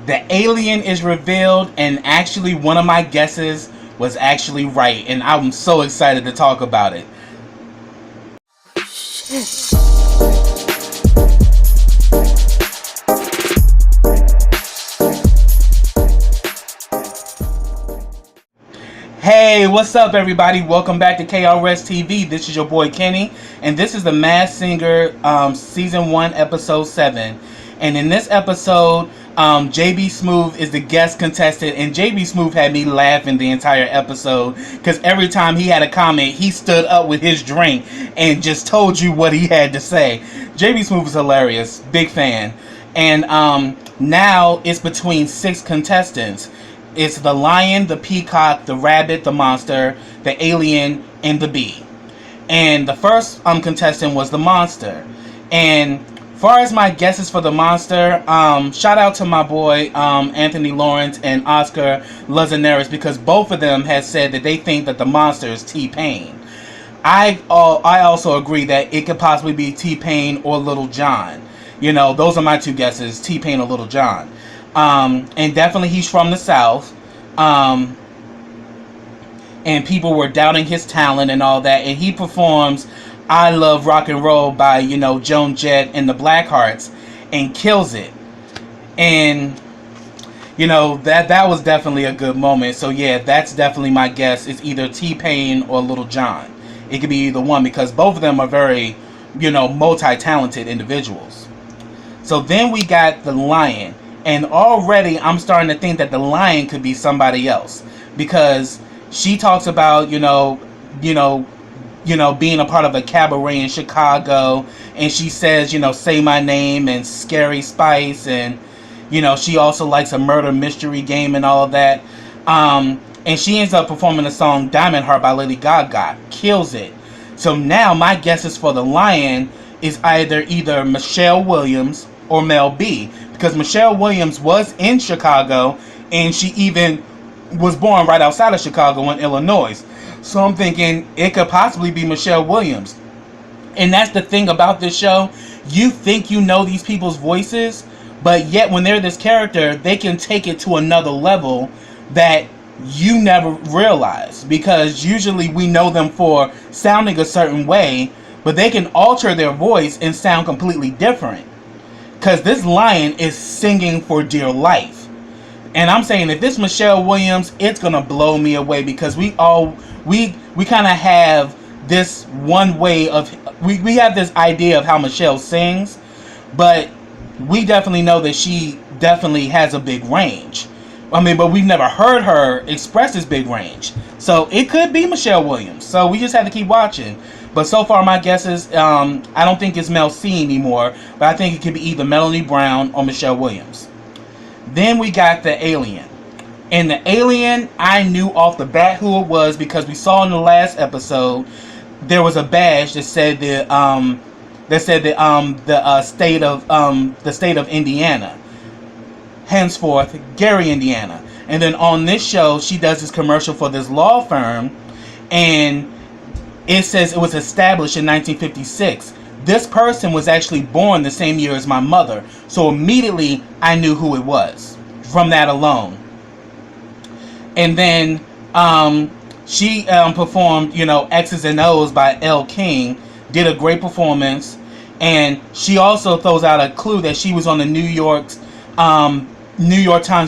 The alien is revealed, and actually one of my guesses was actually right, and I'm so excited to talk about it. Hey, what's up everybody? Welcome back to KRS TV. This is your boy Kenny, and this is The Masked Singer Season 1 Episode 7. And in this episode, JB Smoove is the guest contestant, and JB Smoove had me laughing the entire episode because every time he had a comment, he stood up with his drink and just told you what he had to say. JB Smoove is hilarious, big fan. And now it's between 6 contestants. It's the lion, the peacock, the rabbit, the monster, the alien, and the bee. And the first contestant was the monster. And far as my guesses for the monster, shout out to my boy Anthony Lawrence and Oscar Lazaneris, because both of them have said that they think that the monster is T-Pain. I also agree that it could possibly be T-Pain or Little John. You know, those are my 2 guesses, T-Pain or Little John. And definitely he's from the South. And people were doubting his talent and all that. And he performs I Love Rock and Roll by, you know, Joan Jett and the Blackhearts, and kills it. And, you know, that was definitely a good moment. So yeah, that's definitely my guess. It's either T-Pain or Little John. It could be either one because both of them are very, you know, multi-talented individuals. So then we got the lion. And already I'm starting to think that the lion could be somebody else, because she talks about, you know, being a part of a cabaret in Chicago, and she says, you know, Say My Name and Scary Spice, and, you know, she also likes a murder mystery game and all of that. And she ends up performing the song Diamond Heart by Lady Gaga, kills it. So now my guesses for the lion is either Michelle Williams or Mel B, because Michelle Williams was in Chicago, and she even was born right outside of Chicago in Illinois. So I'm thinking it could possibly be Michelle Williams. And that's the thing about this show. You think you know these people's voices, but yet when they're this character, they can take it to another level that you never realize. Because usually we know them for sounding a certain way, but they can alter their voice and sound completely different. Because this lion is singing for dear life. And I'm saying if this Michelle Williams, it's going to blow me away, because we kind of have this one way of, we have this idea of how Michelle sings, but we definitely know that she definitely has a big range. I mean, but we've never heard her express this big range. So it could be Michelle Williams. So we just have to keep watching. But so far my guess is, I don't think it's Mel C anymore, but I think it could be either Melanie Brown or Michelle Williams. Then we got the alien. And the alien, I knew off the bat who it was, because we saw in the last episode there was a badge that said the state of Indiana, henceforth Gary, Indiana. And then on this show, she does this commercial for this law firm, and it says it was established in 1956. This person was actually born the same year as my mother. So immediately I knew who it was from that alone. And then she performed, you know, X's and O's by Elle King. Did a great performance. And she also throws out a clue that she was on the New York Times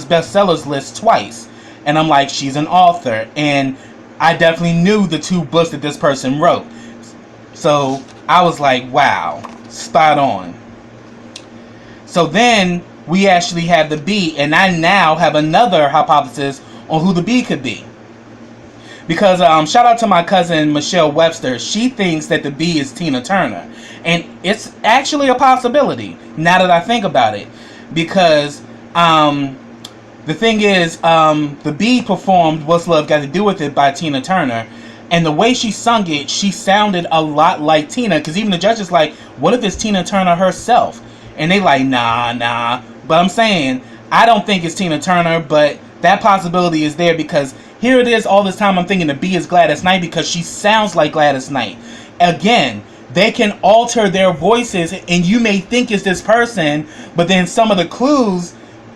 bestsellers list twice. And I'm like, she's an author. And I definitely knew the 2 books that this person wrote. So I was like, wow, spot on. So then we actually have the bee, and I now have another hypothesis on who the bee could be. Because shout out to my cousin Michelle Webster. She thinks that the bee is Tina Turner. And it's actually a possibility now that I think about it. Because the thing is, the bee performed What's Love Got to Do With It by Tina Turner. And the way she sung it, she sounded a lot like Tina. Because even the judges like, what if it's Tina Turner herself? And they like, nah. But I'm saying, I don't think it's Tina Turner, but that possibility is there, because here it is all this time I'm thinking the bee is Gladys Knight, because she sounds like Gladys Knight. Again, they can alter their voices, and you may think it's this person, but then some of the clues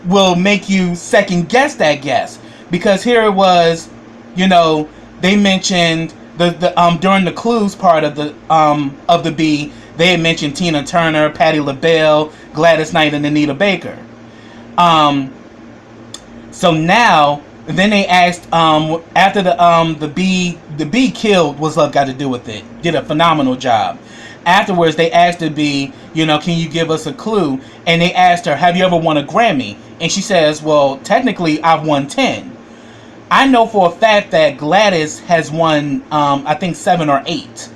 will make you second guess that guess, because here it was, you know, they mentioned the during the clues part of the B, they had mentioned Tina Turner, Patti LaBelle, Gladys Knight, and Anita Baker. So now, then they asked, after the B killed What's Love Got to Do with It, did a phenomenal job. Afterwards, they asked the B, you know, can you give us a clue? And they asked her, have you ever won a Grammy? And she says, well, technically, I've won 10. I know for a fact that Gladys has won, I think 7 or 8.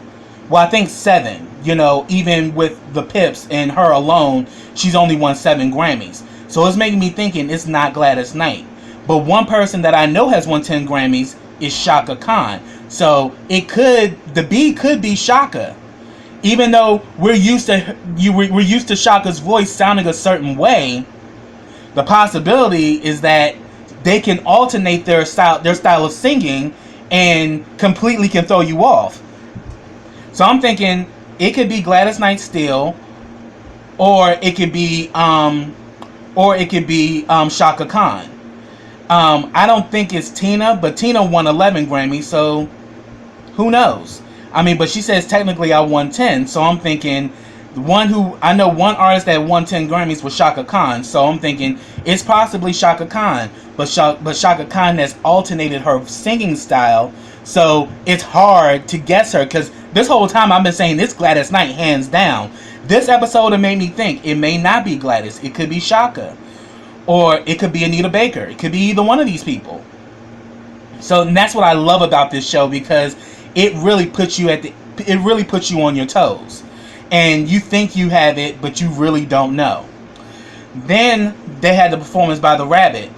Well, I think 7. You know, even with the Pips and her alone, she's only won 7 Grammys. So it's making me thinking it's not Gladys Knight. But one person that I know has won 10 Grammys is Shaka Khan. So the B could be Shaka. Even though we're used to Shaka's voice sounding a certain way, the possibility is that they can alternate their style of singing and completely can throw you off. So I'm thinking it could be Gladys Knight still, or it could be Shaka Khan. I don't think it's Tina, but Tina won 11 Grammys, so who knows? I mean, but she says technically I won 10, so I'm thinking I know one artist that won 10 Grammys was Shaka Khan, so I'm thinking it's possibly Shaka Khan, but Shaka Khan has alternated her singing style, so it's hard to guess her, because this whole time I've been saying it's Gladys Knight, hands down. This episode it made me think it may not be Gladys, it could be Shaka, or it could be Anita Baker, it could be either one of these people. So that's what I love about this show, because it really puts you on your toes, and you think you have it, but you really don't know. Then they had the performance by the Rabbit.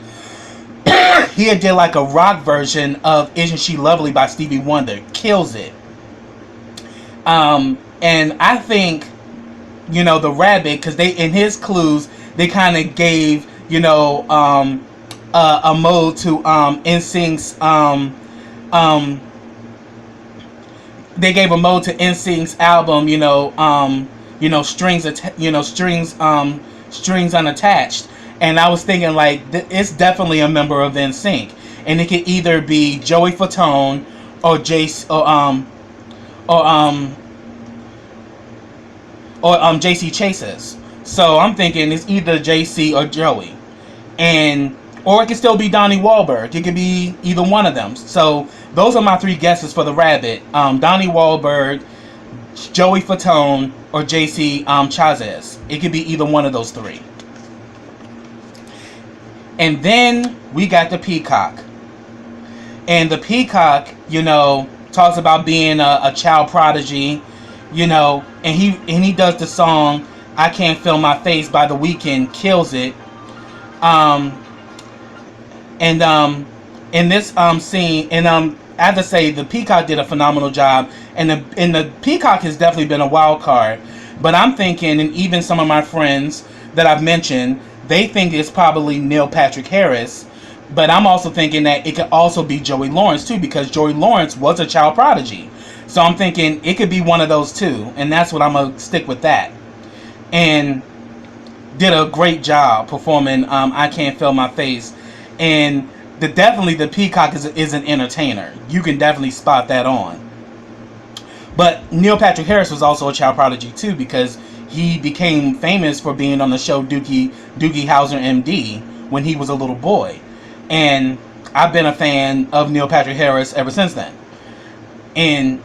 He had did like a rock version of "Isn't She Lovely" by Stevie Wonder. Kills it. And I think, you know, the Rabbit, because they, in his clues, they kind of gave, you know, a mode to NSYNC's they gave a mode to NSYNC's album, strings unattached, and I was thinking like it's definitely a member of NSYNC, and it could either be Joey Fatone or JC Chases. So I'm thinking it's either JC or Joey, or it could still be Donnie Wahlberg. It could be either one of them. So those are my 3 guesses for the Rabbit: Donnie Wahlberg, Joey Fatone, or JC Chazes. It could be either one of those 3. And then we got the Peacock, and the Peacock, you know, talks about being a child prodigy, you know, and he does the song "I Can't Feel My Face" by The Weeknd. Kills it. In this scene, and I have to say the Peacock did a phenomenal job, and the Peacock has definitely been a wild card. But I'm thinking, and even some of my friends that I've mentioned, they think it's probably Neil Patrick Harris. But I'm also thinking that it could also be Joey Lawrence too, because Joey Lawrence was a child prodigy. So I'm thinking it could be one of those two, and that's what I'm gonna stick with that. And did a great job performing "I Can't Feel My Face," and definitely the Peacock is an entertainer. You can definitely spot that on. But Neil Patrick Harris was also a child prodigy too, because he became famous for being on the show Doogie Howser MD when he was a little boy. And I've been a fan of Neil Patrick Harris ever since then. And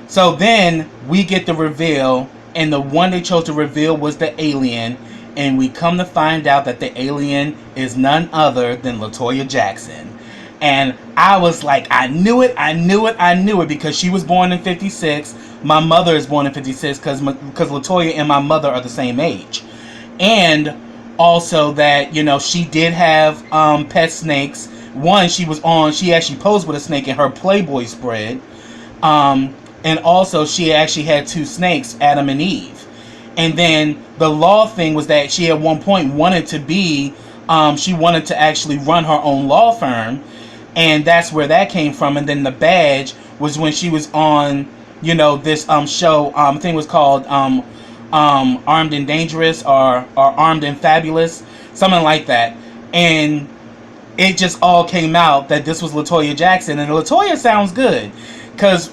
so then we get the reveal, and the one they chose to reveal was the alien. And we come to find out that the alien is none other than LaToya Jackson. And I was like, I knew it, because she was born in 56. My mother is born in 56, because LaToya and my mother are the same age. And also that, you know, she did have pet snakes. One, she actually posed with a snake in her Playboy spread. And also she actually had 2 snakes, Adam and Eve. And then the law thing was that she at one point wanted to actually run her own law firm, and that's where that came from. And then the badge was when she was on, you know, this show, I think it was called Armed and Dangerous, or Armed and Fabulous, something like that. and it just all came out that this was LaToya Jackson. And LaToya sounds good, because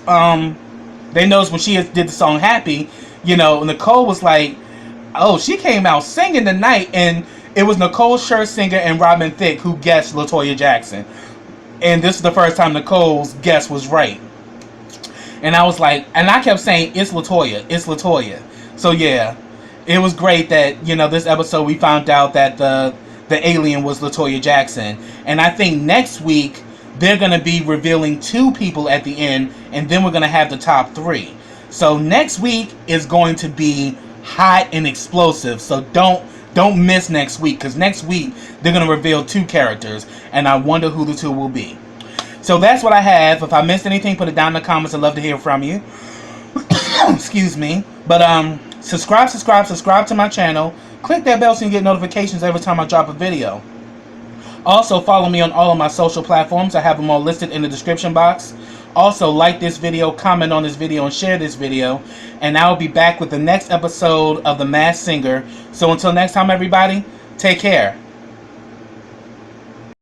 they noticed when she did the song Happy, you know, Nicole was like, oh, she came out singing tonight. And it was Nicole Scherzinger and Robin Thicke who guessed LaToya Jackson. And this is the first time Nicole's guess was right. And I was like, and I kept saying, it's LaToya, it's LaToya. So yeah, it was great that, you know, this episode we found out that the alien was LaToya Jackson. And I think next week they're going to be revealing 2 people at the end, and then we're going to have the top 3. So next week is going to be hot and explosive. So don't miss next week, because next week they're going to reveal 2 characters, and I wonder who the 2 will be. So that's what I have. If I missed anything, put it down in the comments. I'd love to hear from you. Excuse me. But subscribe to my channel. Click that bell so you get notifications every time I drop a video. Also, follow me on all of my social platforms. I have them all listed in the description box. Also, like this video, comment on this video, and share this video. And I will be back with the next episode of The Masked Singer. So until next time, everybody, take care.